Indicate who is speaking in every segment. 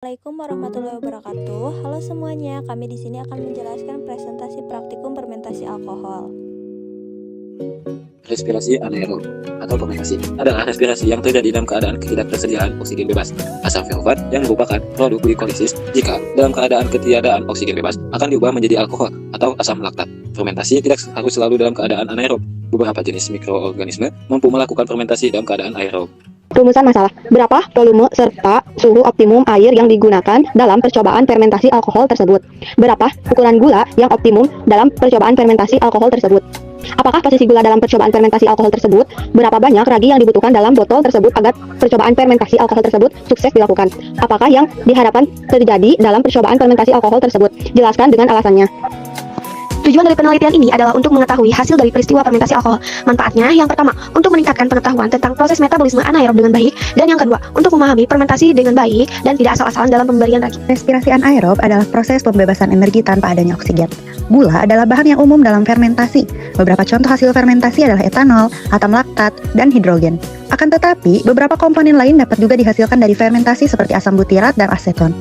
Speaker 1: Assalamualaikum warahmatullahi wabarakatuh. Halo semuanya, kami di sini akan menjelaskan presentasi praktikum fermentasi alkohol.
Speaker 2: Respirasi anaerob atau fermentasi adalah respirasi yang terjadi dalam keadaan ketidaktersediaan oksigen bebas asam fosfat yang merupakan produk glikolisis. Jika dalam keadaan ketiadaan oksigen bebas akan diubah menjadi alkohol atau asam laktat. Fermentasi tidak harus selalu dalam keadaan anaerob. Beberapa jenis mikroorganisme mampu melakukan fermentasi dalam keadaan aerob.
Speaker 3: Rumusan masalah, berapa volume serta suhu optimum air yang digunakan dalam percobaan fermentasi alkohol tersebut? Berapa ukuran gula yang optimum dalam percobaan fermentasi alkohol tersebut? Apakah posisi gula dalam percobaan fermentasi alkohol tersebut? Berapa banyak ragi yang dibutuhkan dalam botol tersebut agar percobaan fermentasi alkohol tersebut sukses dilakukan? Apakah yang diharapkan terjadi dalam percobaan fermentasi alkohol tersebut? Jelaskan dengan alasannya. Tujuan dari penelitian ini adalah untuk mengetahui hasil dari peristiwa fermentasi alkohol. Manfaatnya yang pertama, untuk meningkatkan pengetahuan tentang proses metabolisme anaerob dengan baik, dan yang kedua, untuk memahami fermentasi dengan baik dan tidak asal-asalan dalam pemberian ragi.
Speaker 4: Respirasi anaerob adalah proses pembebasan energi tanpa adanya oksigen. Gula adalah bahan yang umum dalam fermentasi. Beberapa contoh hasil fermentasi adalah etanol, asam laktat, dan hidrogen. Akan tetapi, beberapa komponen lain dapat juga dihasilkan dari fermentasi seperti asam butirat dan aseton.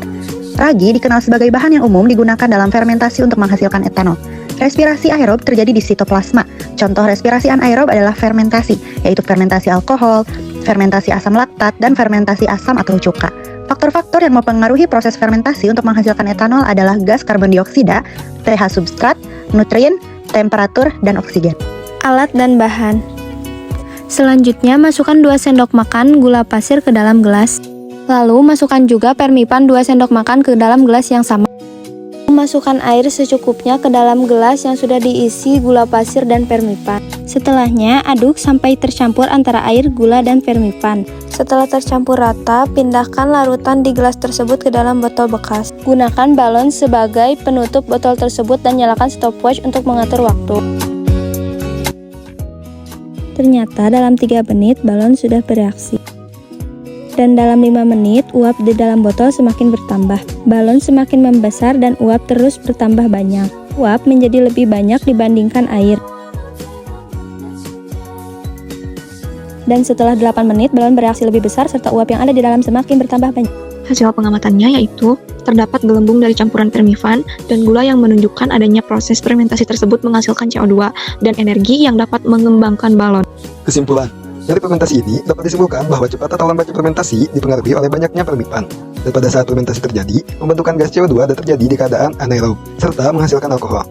Speaker 4: Ragi dikenal sebagai bahan yang umum digunakan dalam fermentasi untuk menghasilkan etanol. Respirasi aerob terjadi di sitoplasma. Contoh respirasi anaerob adalah fermentasi, yaitu fermentasi alkohol, fermentasi asam laktat, dan fermentasi asam atau cuka. Faktor-faktor yang mempengaruhi proses fermentasi untuk menghasilkan etanol adalah gas karbon dioksida, pH substrat, nutrien, temperatur, dan oksigen.
Speaker 1: Alat dan bahan. Selanjutnya, masukkan 2 sendok makan gula pasir ke dalam gelas. Lalu, masukkan juga permipan 2 sendok makan ke dalam gelas yang sama. Masukkan air secukupnya ke dalam gelas yang sudah diisi gula pasir dan permipan. Setelahnya, aduk sampai tercampur antara air, gula, dan permipan. Setelah tercampur rata, pindahkan larutan di gelas tersebut ke dalam botol bekas. Gunakan balon sebagai penutup botol tersebut dan nyalakan stopwatch untuk mengatur waktu. Ternyata dalam 3 menit balon sudah bereaksi. Dan dalam 5 menit, uap di dalam botol semakin bertambah. Balon semakin membesar dan uap terus bertambah banyak. Uap menjadi lebih banyak dibandingkan air. Dan setelah 8 menit, balon bereaksi lebih besar serta uap yang ada di dalam semakin bertambah banyak.
Speaker 5: Hasil pengamatannya yaitu terdapat gelembung dari campuran permifan dan gula yang menunjukkan adanya proses fermentasi tersebut menghasilkan CO2 dan energi yang dapat mengembangkan balon.
Speaker 6: Kesimpulan, dari fermentasi ini dapat disimpulkan bahwa cepat atau lambatnya fermentasi dipengaruhi oleh banyaknya permifan. Dan pada saat fermentasi terjadi, pembentukan gas CO2 terjadi di keadaan anaerob, serta menghasilkan alkohol.